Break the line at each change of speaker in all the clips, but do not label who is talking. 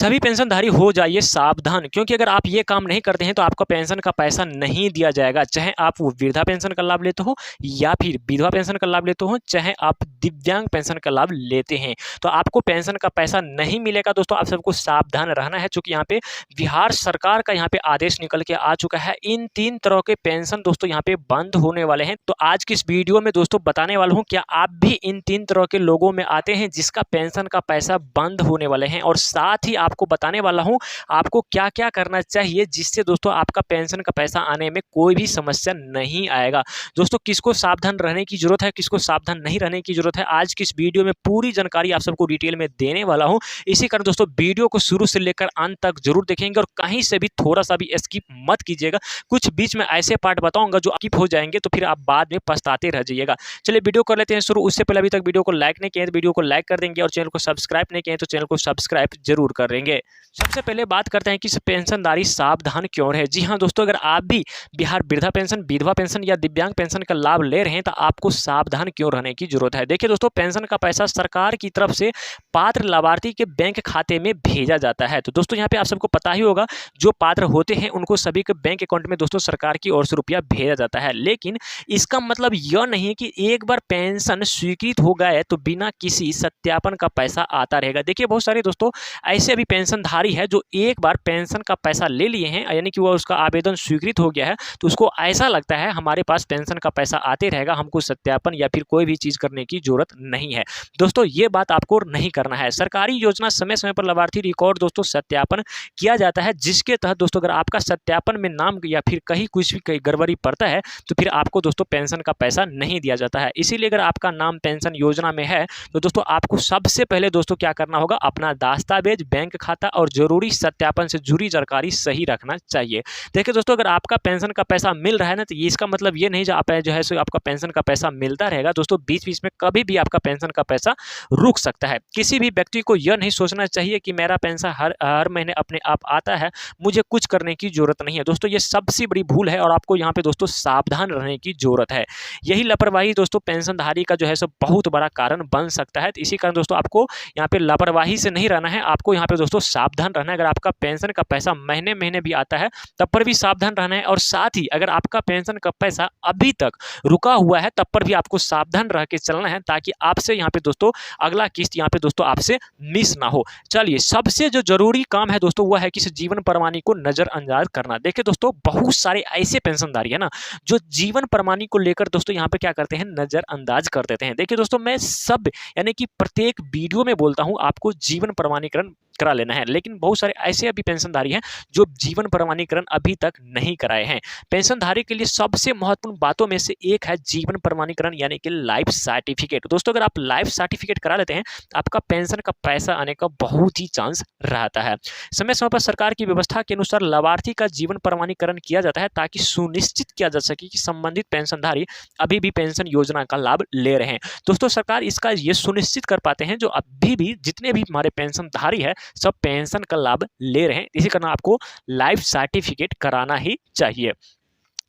सभी पेंशनधारी हो जाइए सावधान, क्योंकि अगर आप ये काम नहीं करते हैं तो आपका पेंशन का पैसा नहीं दिया जाएगा। चाहे आप वो वृद्धा पेंशन का लाभ लेते हो या फिर विधवा पेंशन का लाभ लेते हो, चाहे आप दिव्यांग पेंशन का लाभ लेते हैं, तो आपको पेंशन का पैसा नहीं मिलेगा। दोस्तों आप सबको सावधान रहना है, चूंकि यहाँ पे बिहार सरकार का यहाँ पे आदेश निकल के आ चुका है। इन 3 तरह के पेंशन दोस्तों यहाँ पे बंद होने वाले हैं। तो आज की इस वीडियो में दोस्तों बताने वाला हूँ, क्या आप भी इन 3 तरह के लोगों में आते हैं जिसका पेंशन का पैसा बंद होने वाले हैं, और साथ ही आपको बताने वाला हूं आपको क्या क्या करना चाहिए जिससे दोस्तों आपका पेंशन का पैसा आने में कोई भी समस्या नहीं आएगा। दोस्तों किसको सावधान रहने की जरूरत है, किसको सावधान नहीं रहने की जरूरत है, आज की इस वीडियो में पूरी जानकारी आप सबको डिटेल में देने वाला हूं। इसी कारण दोस्तों वीडियो को शुरू से लेकर अंत तक जरूर देखेंगे और कहीं से भी थोड़ा सा भी स्किप मत कीजिएगा। कुछ बीच में ऐसे पार्ट बताऊंगा जो स्किप हो जाएंगे तो फिर आप बाद में पछताते रह जाइएगा। चलिए वीडियो कर लेते हैं शुरू। उससे पहले अभी तक वीडियो को लाइक नहीं किया तो वीडियो को लाइक कर देंगे, और चैनल को सब्सक्राइब नहीं किया तो चैनल को सब्सक्राइब जरूर कर देंगे। सबसे पहले बात करते हैं कि पेंशनधारी सावधान क्यों रहे। जी हाँ दोस्तों, अगर आप भी बिहार वृद्धा पेंशन, विधवा पेंशन या दिव्यांग पेंशन का लाभ ले रहे हैं तो आपको सावधान क्यों रहने की जरूरत है। देखिए दोस्तों, पेंशन का पैसा सरकार की तरफ से पात्र लाभार्थी के बैंक खाते में भेजा जाता है। तो दोस्तों यहाँ पे आप सबको पता ही होगा, जो पात्र होते हैं उनको सभी के बैंक अकाउंट में दोस्तों सरकार की ओर से रुपया भेजा जाता है। लेकिन इसका मतलब यह नहीं है कि एक बार पेंशन स्वीकृत हो गए तो बिना किसी सत्यापन का पैसा आता रहेगा। देखिए बहुत सारे दोस्तों ऐसे भी पेंशनधारी है जो एक बार पेंशन का पैसा ले लिए हैं, यानी कि वो उसका आवेदन स्वीकृत हो गया है, तो उसको ऐसा लगता है हमारे पास पेंशन का पैसा आते रहेगा, हमको सत्यापन या फिर कोई भी चीज करने की जरूरत नहीं है। दोस्तों ये बात आपको नहीं करना है। सरकारी योजना समय समय पर लाभार्थी रिकॉर्ड दोस्तों सत्यापन किया जाता है, जिसके तहत दोस्तों अगर आपका सत्यापन में नाम या फिर कहीं कुछ भी गड़बड़ी पड़ता है तो फिर आपको दोस्तों पेंशन का पैसा नहीं दिया जाता है। इसीलिए अगर आपका नाम पेंशन योजना में है तो दोस्तों आपको सबसे पहले दोस्तों क्या करना होगा, अपना दस्तावेज, बैंक खाता और जरूरी सत्यापन से जुड़ी जानकारी सही रखना चाहिए। देखिए दोस्तों, अगर आपका पेंशन का पैसा मिल रहा है ना, तो इसका मतलब ये नहीं जो है सो आपका पेंशन का पैसा मिलता रहेगा। दोस्तों बीच बीच में कभी भी आपका पेंशन का पैसा रुक सकता है। किसी भी व्यक्ति को यह नहीं सोचना चाहिए कि मेरा पेंशन हर महीने अपने आप आता है, मुझे कुछ करने की जरूरत नहीं है। दोस्तों ये सबसे बड़ी भूल है और आपको यहाँ पे दोस्तों सावधान रहने की जरूरत है। यही लापरवाही दोस्तों पेंशनधारी का जो है सो बहुत बड़ा कारण बन सकता है। तो इसी कारण दोस्तों आपको यहाँ पे लापरवाही से नहीं रहना है, आपको यहाँ पे दोस्तों सावधान रहना है। अगर आपका पेंशन का पैसा महीने महीने भी आता है तब पर भी सावधान रहना है, और साथ ही अगर आपका पेंशन का पैसा अभी तक रुका हुआ है तब पर भी आपको सावधान रह के चलना है, ताकि आपसे यहाँ पे दोस्तों अगला किस्त यहाँ पे दोस्तों आपसे मिस ना हो। चलिए सबसे जो जरूरी काम है दोस्तों वह है कि जीवन प्रमाणी को नजरअंदाज करना। देखिए दोस्तों बहुत सारे ऐसे पेंशनधारी है ना जो जीवन प्रमाणी को लेकर दोस्तों यहाँ पे क्या करते हैं, नजरअंदाज कर देते हैं। देखिए दोस्तों, मैं सब यानी कि प्रत्येक वीडियो में बोलता हूं आपको जीवन प्रमाणीकरण करा लेना है, लेकिन बहुत सारे ऐसे अभी पेंशनधारी हैं जो जीवन प्रमाणीकरण अभी तक नहीं कराए हैं। पेंशनधारी के लिए सबसे महत्वपूर्ण बातों में से एक है जीवन प्रमाणीकरण यानी कि लाइफ सर्टिफिकेट। दोस्तों अगर आप लाइफ सर्टिफिकेट करा लेते हैं तो आपका पेंशन का पैसा आने का बहुत ही चांस रहता है। समय समय पर सरकार की व्यवस्था के अनुसार लाभार्थी का जीवन प्रमाणीकरण किया जाता है, ताकि सुनिश्चित किया जा सके कि संबंधित पेंशनधारी अभी भी पेंशन योजना का लाभ ले रहे हैं। दोस्तों सरकार इसका ये सुनिश्चित कर पाते हैं जो अभी भी जितने भी हमारे पेंशनधारी है सब पेंशन का लाभ ले रहे हैं। इसी कारण आपको लाइफ सर्टिफिकेट कराना ही चाहिए।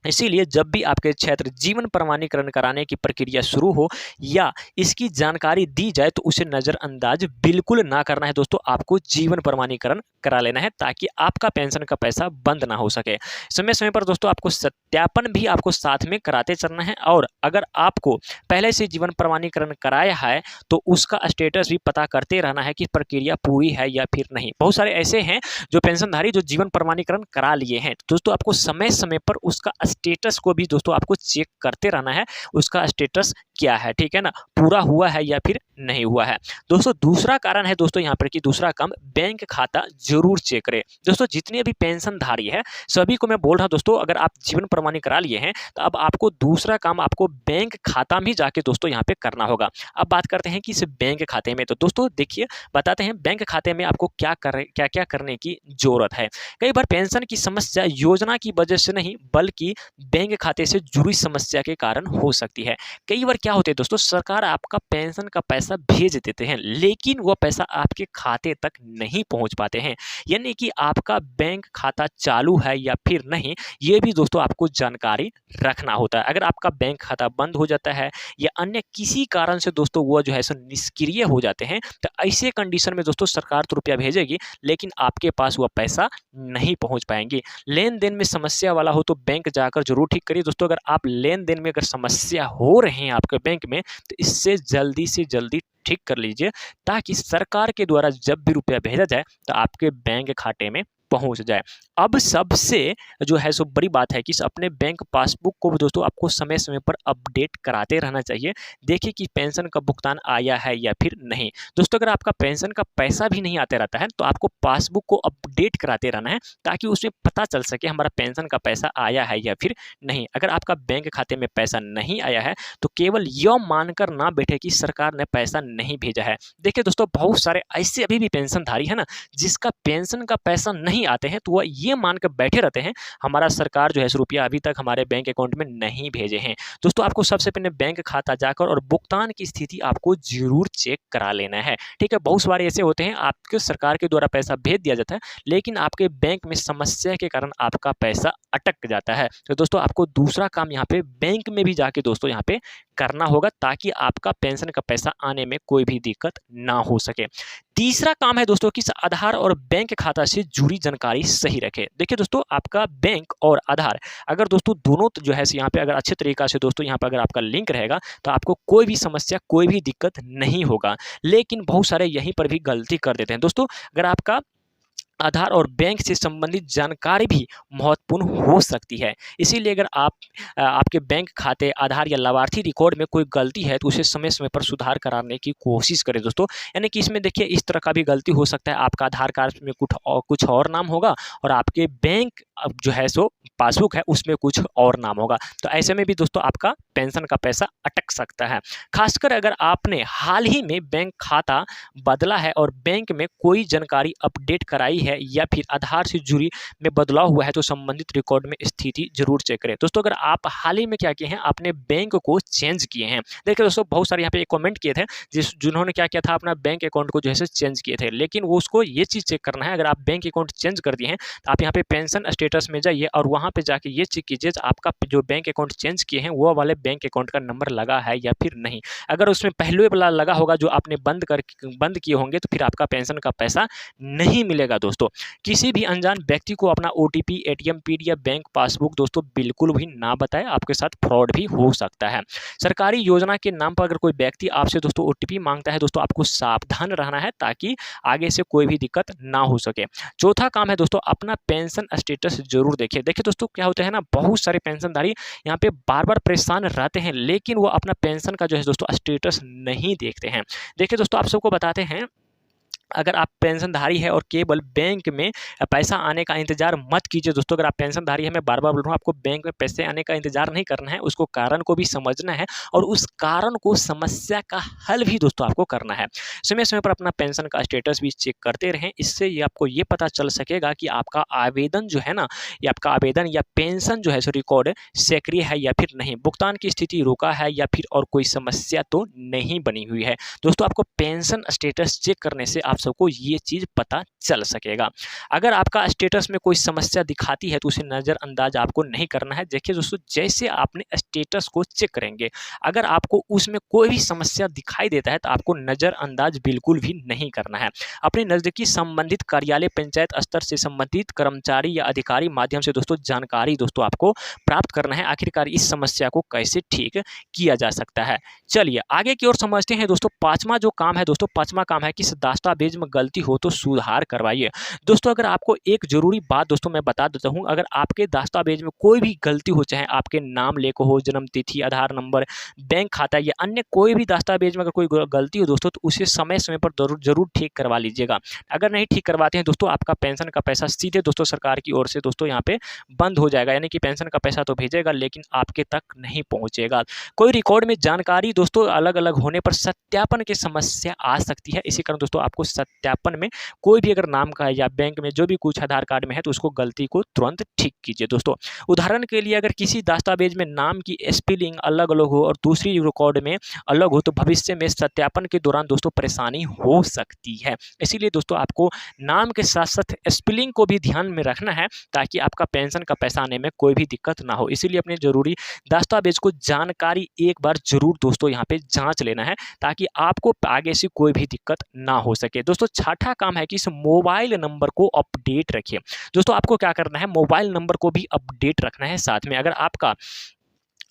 इसीलिए जब भी आपके क्षेत्र जीवन प्रमाणीकरण कराने की प्रक्रिया शुरू हो या इसकी जानकारी दी जाए तो उसे नज़रअंदाज बिल्कुल ना करना है। दोस्तों आपको जीवन प्रमाणीकरण करा लेना है ताकि आपका पेंशन का पैसा बंद ना हो सके। समय समय पर दोस्तों आपको सत्यापन भी आपको साथ में कराते चलना है, और अगर आपको पहले से जीवन प्रमाणीकरण कराया है तो उसका स्टेटस भी पता करते रहना है कि प्रक्रिया पूरी है या फिर नहीं। बहुत सारे ऐसे हैं जो पेंशनधारी जो जीवन प्रमाणीकरण करा लिए हैं, दोस्तों आपको समय समय पर उसका स्टेटस को भी दोस्तों आपको चेक करते रहना है, उसका स्टेटस क्या है, ठीक है ना, पूरा हुआ है या फिर नहीं हुआ है। दोस्तों दूसरा कारण है दोस्तों यहाँ पर कि दूसरा काम, बैंक खाता जरूर चेक करें। दोस्तों जितने भी पेंशनधारी है सभी को मैं बोल रहा हूँ दोस्तों, अगर आप जीवन प्रमाणी करा लिए हैं तो अब आपको दूसरा काम आपको बैंक खाता में जाके दोस्तों यहाँ पे करना होगा। अब बात करते हैं कि इस बैंक खाते में, तो दोस्तों देखिए बताते हैं बैंक खाते में आपको क्या क्या करने की जरूरत है। कई बार पेंशन की समस्या योजना की वजह से नहीं बल्कि बैंक खाते से जुड़ी समस्या के कारण हो सकती है। कई बार क्या होता है दोस्तों, सरकार आपका पेंशन का पैसा पैसा भेज देते हैं, लेकिन वो पैसा आपके खाते तक नहीं पहुँच पाते हैं। यानी कि आपका बैंक खाता चालू है या फिर नहीं, ये भी दोस्तों आपको जानकारी रखना होता है। अगर आपका बैंक खाता बंद हो जाता है या अन्य किसी कारण से दोस्तों वो जो है सो निष्क्रिय हो जाते हैं, तो ऐसे कंडीशन में दोस्तों सरकार तो रुपया भेजेगी, लेकिन आपके पास वह पैसा नहीं पहुंच पाएंगे। लेन-देन में समस्या वाला हो तो बैंक जाकर ज़रूर ठीक करिए। दोस्तों अगर आप लेन-देन में अगर समस्या हो रही है आपके बैंक में, तो इससे जल्दी से जल्दी ठीक कर लीजिए, ताकि सरकार के द्वारा जब भी रुपया भेजा जाए तो आपके बैंक खाते में पहुंच जाए। अब सबसे जो है सो बड़ी बात है कि अपने बैंक पासबुक को भी दोस्तों आपको समय-समय पर अपडेट कराते रहना चाहिए। देखिए कि पेंशन का भुगतान आया है या फिर नहीं। दोस्तों अगर आपका पेंशन का पैसा भी नहीं आते रहता है, तो आपको पासबुक को अपडेट कराते रहना है, ताकि उसमें पता चल सके हमारा पेंशन का पैसा आया है या फिर नहीं। अगर आपका बैंक खाते में पैसा नहीं आया है, तो केवल यह मानकर ना बैठे कि सरकार ने पैसा नहीं भेजा है। देखिए दोस्तों बहुत सारे ऐसे अभी भी पेंशनधारी है ना, जिसका पेंशन का पैसा नहीं आते हैं, तो वह ये मान कर बैठे रहते हैं हमारा सरकार जो है रुपया अभी तक हमारे बैंक अकाउंट में नहीं भेजे हैं। दोस्तों आपको सबसे पहले बैंक खाता जाकर और भुगतान की स्थिति आपको जरूर चेक करा लेना है। ठीक है, बहुत सारे ऐसे होते हैं आपके सरकार के द्वारा पैसा भेज दिया जाता है, लेकिन आपके बैंक में समस्या के कारण आपका पैसा अटक जाता है। तो दोस्तों आपको दूसरा काम यहाँ पे बैंक में भी जाके दोस्तों यहाँ पे करना होगा, ताकि आपका पेंशन का पैसा आने में कोई भी दिक्कत ना हो सके। तीसरा काम है दोस्तों कि आधार और बैंक खाता से जुड़ी जानकारी सही रखें। देखिए दोस्तों आपका बैंक और आधार अगर दोस्तों दोनों जो है यहाँ पे अगर अच्छे तरीका से दोस्तों यहाँ पे अगर आपका लिंक रहेगा, तो आपको कोई भी समस्या कोई भी दिक्कत नहीं होगा। लेकिन बहुत सारे यहीं पर भी गलती कर देते हैं दोस्तों। अगर आपका आधार और बैंक से संबंधित जानकारी भी महत्वपूर्ण हो सकती है, इसीलिए अगर आपके बैंक खाते, आधार या लाभार्थी रिकॉर्ड में कोई गलती है, तो उसे समय-समय पर सुधार कराने की कोशिश करें दोस्तों। यानी कि इसमें देखिए इस तरह का भी गलती हो सकता है, आपका आधार कार्ड में कुछ और नाम होगा और आपके बैंक जो है सो पासबुक है उसमें कुछ और नाम होगा। तो ऐसे में भी दोस्तों आपका पेंशन का पैसा अटक सकता है। खासकर अगर आपने हाल ही में बैंक खाता बदला है और बैंक में कोई जानकारी अपडेट कराई है या फिर आधार से जुड़ी में बदलाव हुआ है, तो संबंधित रिकॉर्ड में स्थिति जरूर चेक करें। दोस्तों अगर आप हाल ही में क्या किए हैं, आपने बैंक को चेंज किए हैं। देखिए दोस्तों बहुत सारे यहाँ पे कमेंट किए थे जिन्होंने क्या किया था, अपना बैंक अकाउंट को जो है चेंज किए थे, लेकिन वो उसको ये चीज़ चेक करना है, अगर आप बैंक अकाउंट चेंज कर दिए हैं तो आप यहाँ पे पेंशन स्टेटस में जाइए और वहाँ पे जाके ये चेक कीजिए आपका जो बैंक अकाउंट चेंज किए हैं वो वाले बैंक अकाउंट का नंबर लगा है या फिर नहीं। अगर उसमें पहले वाला लगा होगा जो आपने बंद किए होंगे, तो फिर आपका पेंशन का पैसा नहीं मिलेगा दोस्तों। किसी भी अनजान व्यक्ति को अपना OTP, ATM पिन या बैंक पासबुक दोस्तों बिल्कुल भी ना बताएं, आपके साथ फ्रॉड भी हो सकता है। सरकारी योजना के नाम पर अगर कोई व्यक्ति आपसे दोस्तों OTP मांगता है, दोस्तों आपको सावधान रहना है, ताकि आगे से कोई भी दिक्कत ना हो सके। चौथा काम है दोस्तों अपना पेंशन स्टेटस जरूर देखिए। देखिए दोस्तों क्या होता है ना, बहुत सारे पेंशनधारी यहाँ पे बार-बार परेशान रहते हैं, लेकिन वो अपना पेंशन का जो है दोस्तों स्टेटस नहीं देखते हैं। देखिए दोस्तों आप सबको बताते हैं, अगर आप पेंशनधारी है और केवल बैंक में पैसा आने का इंतजार मत कीजिए दोस्तों। अगर आप पेंशनधारी है, मैं बार-बार बोल रहा हूँ, आपको बैंक में पैसे आने का इंतजार नहीं करना है, उसको कारण को भी समझना है और उस कारण को समस्या का हल भी दोस्तों आपको करना है। समय-समय पर अपना पेंशन का स्टेटस भी चेक करते रहें, इससे ये आपको ये पता चल सकेगा कि आपका आवेदन जो है ना, ये आपका आवेदन या पेंशन जो है सो रिकॉर्ड सक्रिय है या फिर नहीं, भुगतान की स्थिति रुका है या फिर और कोई समस्या तो नहीं बनी हुई है। दोस्तों आपको पेंशन स्टेटस चेक करने से आप सबको ये चीज पता चल सकेगा। अगर आपका स्टेटस में कोई समस्या दिखाती है, तो उसे नजरअंदाज आपको नहीं करना है। देखिए दोस्तों जैसे आपने स्टेटस को चेक करेंगे, अगर आपको उसमें कोई भी समस्या दिखाई देता है, तो आपको नजरअंदाज बिल्कुल भी नहीं करना है। अपने नजदीकी संबंधित कार्यालय, पंचायत स्तर से संबंधित कर्मचारी या अधिकारी माध्यम से दोस्तों जानकारी दोस्तों आपको प्राप्त करना है, आखिरकार इस समस्या को कैसे ठीक किया जा सकता है। चलिए आगे की ओर समझते हैं दोस्तों। पांचवा जो काम है दोस्तों, पांचवा काम है कि दस्तावेज में गलती हो तो सुधार करवाइए। दोस्तों अगर आपको एक जरूरी बात दोस्तों मैं बता देता हूं, अगर आपके दस्तावेज में कोई भी गलती हो, चाहे आपके नाम लेकर हो, जन्म तिथि, आधार नंबर, बैंक खाता या अन्य कोई भी दस्तावेज में अगर कोई गलती हो दोस्तों, तो उसे समय समय पर जरूर ठीक करवा लीजिएगा। अगर नहीं ठीक करवाते हैं दोस्तों, आपका पेंशन का पैसा सीधे दोस्तों सरकार की ओर से दोस्तों यहाँ पे बंद हो जाएगा। यानी कि पेंशन का पैसा तो भेजेगा, लेकिन आपके तक नहीं पहुंचेगा। कोई रिकॉर्ड में जानकारी दोस्तों अलग अलग होने पर सत्यापन की समस्या आ सकती है, इसी कारण दोस्तों आपको सत्यापन में कोई भी अगर नाम का है या बैंक में जो भी कुछ आधार कार्ड में है तो उसको गलती को तुरंत ठीक कीजिए दोस्तों। उदाहरण के लिए अगर किसी दस्तावेज में नाम की स्पेलिंग अलग अलग हो और दूसरी रिकॉर्ड में अलग हो तो भविष्य में सत्यापन के दौरान दोस्तों परेशानी हो सकती है। इसीलिए दोस्तों आपको नाम के साथ साथ स्पेलिंग को भी ध्यान में रखना है ताकि आपका पेंशन का पैसा आने में कोई भी दिक्कत ना हो। इसीलिए अपने जरूरी दस्तावेज को जानकारी एक बार जरूर दोस्तों यहाँ पे जांच लेना है ताकि आपको आगे से कोई भी दिक्कत ना हो सके। दोस्तों छठा काम है कि इस मोबाइल नंबर को अपडेट रखिए। दोस्तों आपको क्या करना है, मोबाइल नंबर को भी अपडेट रखना है साथ में। अगर आपका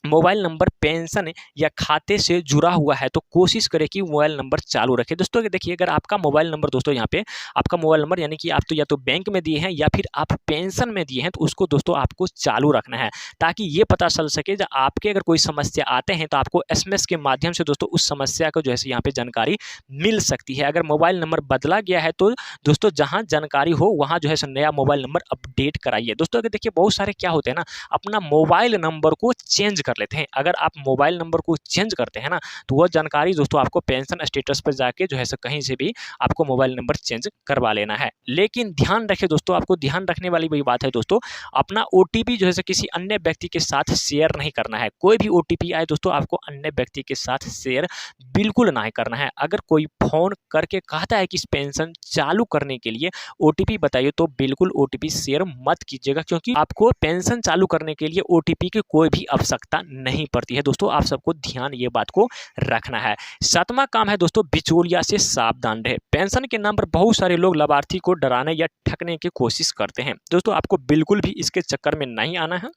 मोबाइल नंबर पेंशन या खाते से जुड़ा हुआ है तो कोशिश करें कि मोबाइल नंबर चालू रखें। दोस्तों देखिए अगर आपका मोबाइल नंबर दोस्तों यहाँ पे आपका मोबाइल नंबर यानी कि आप तो या तो बैंक में दिए हैं या फिर आप पेंशन में दिए हैं तो उसको दोस्तों आपको चालू रखना है ताकि ये पता चल सके जब आपके अगर कोई समस्या आते हैं तो आपको SMS के माध्यम से दोस्तों उस समस्या को जो है यहाँ पे जानकारी मिल सकती है। अगर मोबाइल नंबर बदला गया है तो दोस्तों जहाँ जानकारी हो वहाँ जो है नया मोबाइल नंबर अपडेट कराइए। दोस्तों अगर देखिए बहुत सारे क्या होते हैं ना, अपना मोबाइल नंबर को चेंज कर लेते हैं। अगर आप मोबाइल नंबर को चेंज करते हैं ना तो वह जानकारी दोस्तों आपको पेंशन स्टेटस पर जाके जो है कहीं से भी आपको मोबाइल नंबर चेंज करवा लेना है। लेकिन ध्यान रखें दोस्तों, आपको ध्यान रखने वाली वही बात है दोस्तों, अपना OTP जो है किसी अन्य व्यक्ति के साथ शेयर नहीं करना है। कोई भी OTP आए दोस्तों आपको अन्य व्यक्ति के साथ शेयर बिल्कुल नहीं करना है। अगर कोई फोन करके कहता है कि इस पेंशन चालू करने के लिए OTP बताइए तो बिल्कुल OTP शेयर मत कीजिएगा क्योंकि आपको पेंशन चालू करने के लिए OTP की कोई भी आवश्यकता नहीं पड़ती है। दोस्तों आप सबको ध्यान ये बात को रखना है। सातवां काम है दोस्तों बिचौलिया से सावधान रहे। पेंशन के नाम पर बहुत सारे लोग लाभार्थी को डराने या ठगने की कोशिश करते हैं। दोस्तों आपको बिल्कुल भी इसके चक्कर में नहीं आना है।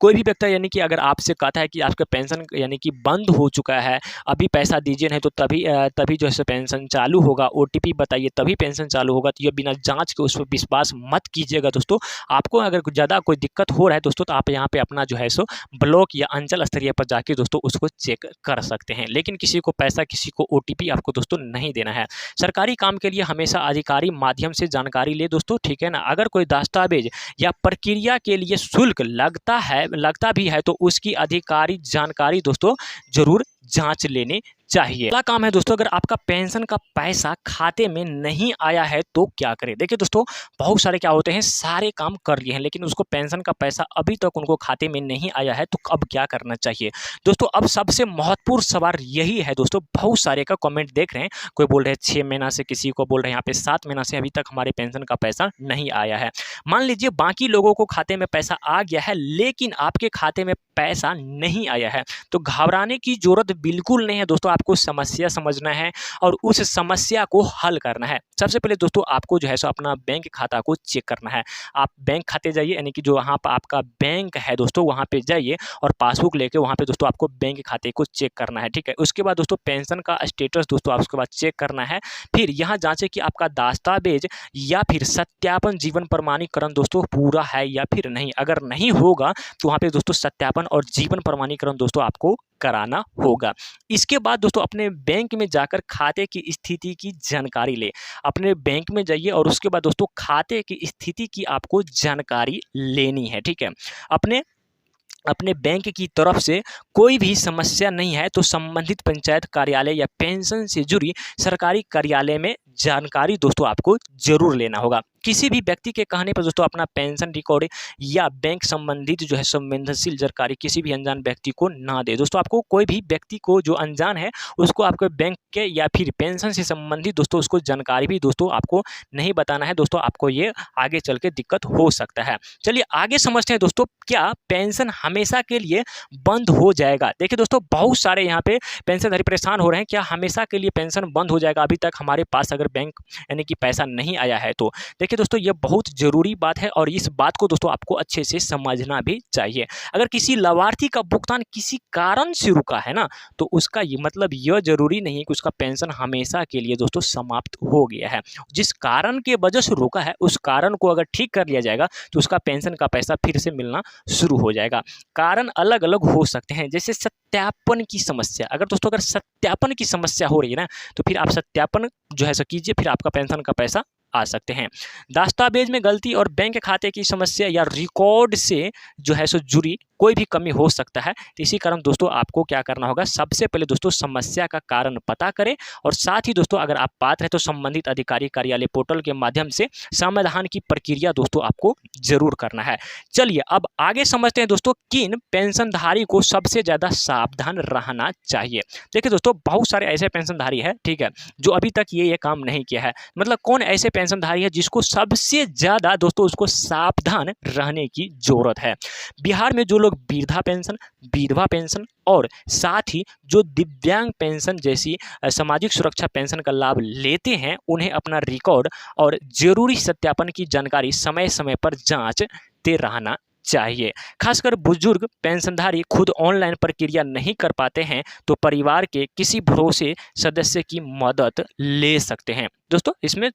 कोई भी व्यक्ति यानी कि अगर आपसे कहता है कि आपका पेंशन यानी कि बंद हो चुका है, अभी पैसा दीजिए नहीं तो तभी जो है पेंशन चालू होगा, OTP बताइए तभी पेंशन चालू होगा, तो ये बिना जांच के उस पर विश्वास मत कीजिएगा। दोस्तों आपको अगर ज़्यादा कोई दिक्कत हो रहा है दोस्तों तो आप यहाँ पे अपना जो है ब्लॉक या अंचल स्तरीय पर जाके दोस्तों उसको चेक कर सकते हैं। लेकिन किसी को पैसा, किसी को OTP आपको दोस्तों नहीं देना है। सरकारी काम के लिए हमेशा अधिकारी माध्यम से जानकारी ले दोस्तों, ठीक है ना। अगर कोई दस्तावेज या प्रक्रिया के लिए शुल्क लगता भी है तो उसकी आधिकारिक जानकारी दोस्तों जरूर जांच लेने चाहिए। अगला काम है दोस्तों, अगर आपका पेंशन का पैसा खाते में नहीं आया है तो क्या करें। देखिए दोस्तों बहुत सारे क्या होते हैं, सारे काम कर लिए हैं लेकिन उसको पेंशन का पैसा अभी तक उनको खाते में नहीं आया है तो अब क्या करना चाहिए। दोस्तों अब सबसे महत्वपूर्ण सवाल यही है दोस्तों, बहुत सारे का कमेंट देख रहे हैं, कोई बोल रहे हैं 6 महीना से, किसी को बोल रहे हैं यहाँ पे 7 महीना से अभी तक हमारे पेंशन का पैसा नहीं आया है। मान लीजिए बाकी लोगों को खाते में पैसा आ गया है लेकिन आपके खाते में पैसा नहीं आया है तो घबराने की जरूरत बिल्कुल नहीं है दोस्तों। आपको समस्या समझना है और उस समस्या को हल करना है। सबसे पहले दोस्तों आपको जो है अपना बैंक खाता को चेक करना है। आप बैंक खाते जाइए यानी कि जो वहाँ पर आपका बैंक है दोस्तों वहाँ पे जाइए और पासबुक लेके वहाँ पे दोस्तों आपको बैंक खाते को चेक करना है, ठीक है। उसके बाद दोस्तों पेंशन का स्टेटस दोस्तों आप उसके बाद चेक करना है। फिर यहाँ जांचें कि आपका दस्तावेज या फिर सत्यापन जीवन प्रमाणीकरण दोस्तों पूरा है या फिर नहीं। अगर नहीं होगा तो वहाँ पे दोस्तों सत्यापन और जीवन प्रमाणीकरण दोस्तों आपको कराना होगा। इसके बाद दोस्तों अपने बैंक में जाकर खाते की स्थिति की जानकारी ले। अपने बैंक में जाइए और उसके बाद दोस्तों खाते की स्थिति की आपको जानकारी लेनी है, ठीक है। अपने बैंक की तरफ से कोई भी समस्या नहीं है तो संबंधित पंचायत कार्यालय या पेंशन से जुड़ी सरकारी कार्यालय में जानकारी दोस्तों आपको जरूर लेना होगा। किसी भी व्यक्ति के कहने पर दोस्तों अपना पेंशन रिकॉर्ड या बैंक संबंधित जो है संवेदनशील जानकारी किसी भी अनजान व्यक्ति को ना दे। दोस्तों आपको कोई भी व्यक्ति को जो अनजान है उसको आपके बैंक के या फिर पेंशन से संबंधित दोस्तों उसको जानकारी भी दोस्तों आपको नहीं बताना है। दोस्तों आपको ये आगे चल के दिक्कत हो सकता है। चलिए आगे समझते हैं दोस्तों, क्या पेंशन हमेशा के लिए बंद हो जाएगा। देखिए दोस्तों बहुत सारे यहाँ पे पेंशनधारी परेशान हो रहे हैं, क्या हमेशा के लिए पेंशन बंद हो जाएगा अभी तक हमारे पास अगर बैंक यानी कि पैसा नहीं आया है तो। देखिए दोस्तों ये बहुत जरूरी बात है और इस बात को दोस्तों आपको अच्छे से समझना भी चाहिए। अगर किसी लाभार्थी का भुगतान किसी कारण से रुका है ना तो उसका ये मतलब यह जरूरी नहीं है कि उसका पेंशन हमेशा के लिए दोस्तों समाप्त हो गया है। जिस कारण के वजह से रुका है उस कारण को अगर ठीक कर लिया जाएगा तो उसका पेंशन का पैसा फिर से मिलना शुरू हो जाएगा। कारण अलग अलग हो सकते हैं, जैसे सत्यापन की समस्या। अगर दोस्तों अगर सत्यापन की समस्या हो रही है ना तो फिर आप सत्यापन जो है कीजिए, फिर आपका पेंशन का पैसा आ सकते हैं। दस्तावेज में गलती और बैंक खाते की समस्या या रिकॉर्ड से जो है जुड़ी कोई भी कमी हो सकता है। तो इसी कारण दोस्तों आपको क्या करना होगा, सबसे पहले दोस्तों समस्या का कारण पता करें और साथ ही दोस्तों अगर आप पात्र हैं तो संबंधित अधिकारी कार्यालय पोर्टल के माध्यम से समाधान की प्रक्रिया दोस्तों आपको जरूर करना है। चलिए अब आगे समझते हैं दोस्तों किन पेंशनधारी को सबसे ज्यादा सावधान रहना चाहिए। देखिए दोस्तों बहुत सारे ऐसे पेंशनधारी है, ठीक है, जो अभी तक ये काम नहीं किया है। मतलब कौन ऐसे पेंशनधारी है जिसको सबसे ज्यादा दोस्तों उसको सावधान रहने की जरूरत है। बिहार में जो लोग वृद्धा पेंशन, विधवा पेंशन और साथ ही जो दिव्यांग पेंशन जैसी सामाजिक सुरक्षा पेंशन का लाभ लेते हैं, उन्हें अपना रिकॉर्ड और जरूरी सत्यापन की जानकारी समय समय पर जांचते रहना चाहिए। खासकर बुजुर्ग पेंशनधारी खुद ऑनलाइन प्रक्रिया नहीं कर पाते हैं तो परिवार के किसी भरोसे सदस्य की मदद ले सकते हैं। दोस्तों इसमें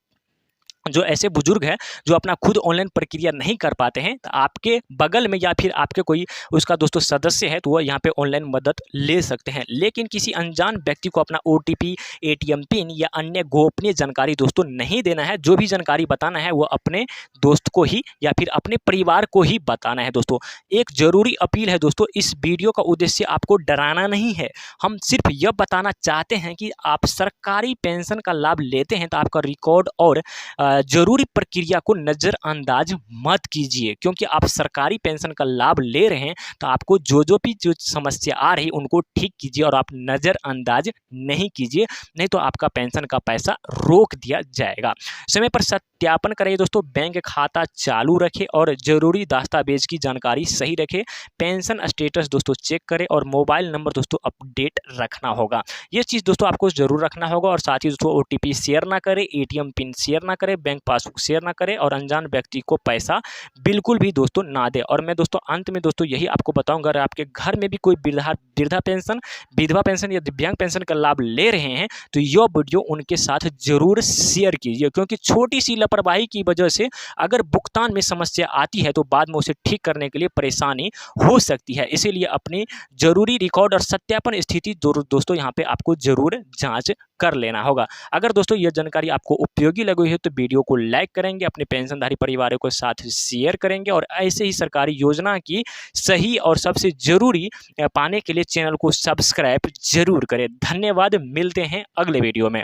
जो ऐसे बुजुर्ग हैं जो अपना खुद ऑनलाइन प्रक्रिया नहीं कर पाते हैं, तो आपके बगल में या फिर आपके कोई उसका दोस्तों सदस्य है तो वह यहाँ पे ऑनलाइन मदद ले सकते हैं। लेकिन किसी अनजान व्यक्ति को अपना OTP, ATM पिन या अन्य गोपनीय जानकारी दोस्तों नहीं देना है। जो भी जानकारी बताना है वो अपने दोस्त को ही या फिर अपने परिवार को ही बताना है। दोस्तों एक जरूरी अपील है दोस्तों, इस वीडियो का उद्देश्य आपको डराना नहीं है, हम सिर्फ यह बताना चाहते हैं कि आप सरकारी पेंशन का लाभ लेते हैं तो आपका रिकॉर्ड और जरूरी प्रक्रिया को नज़रअंदाज मत कीजिए। क्योंकि आप सरकारी पेंशन का लाभ ले रहे हैं तो आपको जो भी समस्या आ रही उनको ठीक कीजिए और आप नज़रअंदाज नहीं कीजिए, नहीं तो आपका पेंशन का पैसा रोक दिया जाएगा। समय पर सत्यापन करें दोस्तों, बैंक खाता चालू रखें और जरूरी दस्तावेज की जानकारी सही रखें। पेंशन स्टेटस दोस्तों चेक करें और मोबाइल नंबर दोस्तों अपडेट रखना होगा। ये चीज़ दोस्तों आपको जरूर रखना होगा। और साथ ही दोस्तों OTP शेयर ना करें, ATM पिन शेयर ना करें, बैंक पासबुक शेयर ना करें और अनजान व्यक्ति को पैसा बिल्कुल भी दोस्तों ना दे। और मैं दोस्तों अंत में दोस्तों यही आपको बताऊंगा, अगर आपके घर में भी कोई वृद्धा पेंशन, विधवा पेंशन या दिव्यांग पेंशन का लाभ ले रहे हैं तो यह वीडियो उनके साथ जरूर शेयर कीजिए। क्योंकि छोटी सी लापरवाही की वजह से अगर भुगतान में समस्या आती है तो बाद में उसे ठीक करने के लिए परेशानी हो सकती है। इसीलिए अपनी जरूरी रिकॉर्ड और सत्यापन स्थिति दोस्तों यहाँ पे आपको जरूर जांच कर लेना होगा। अगर दोस्तों यह जानकारी आपको उपयोगी लगी है तो वीडियो को लाइक करेंगे, अपने पेंशनधारी परिवारों के साथ शेयर करेंगे और ऐसे ही सरकारी योजना की सही और सबसे जरूरी पाने के लिए चैनल को सब्सक्राइब जरूर करें। धन्यवाद, मिलते हैं अगले वीडियो में।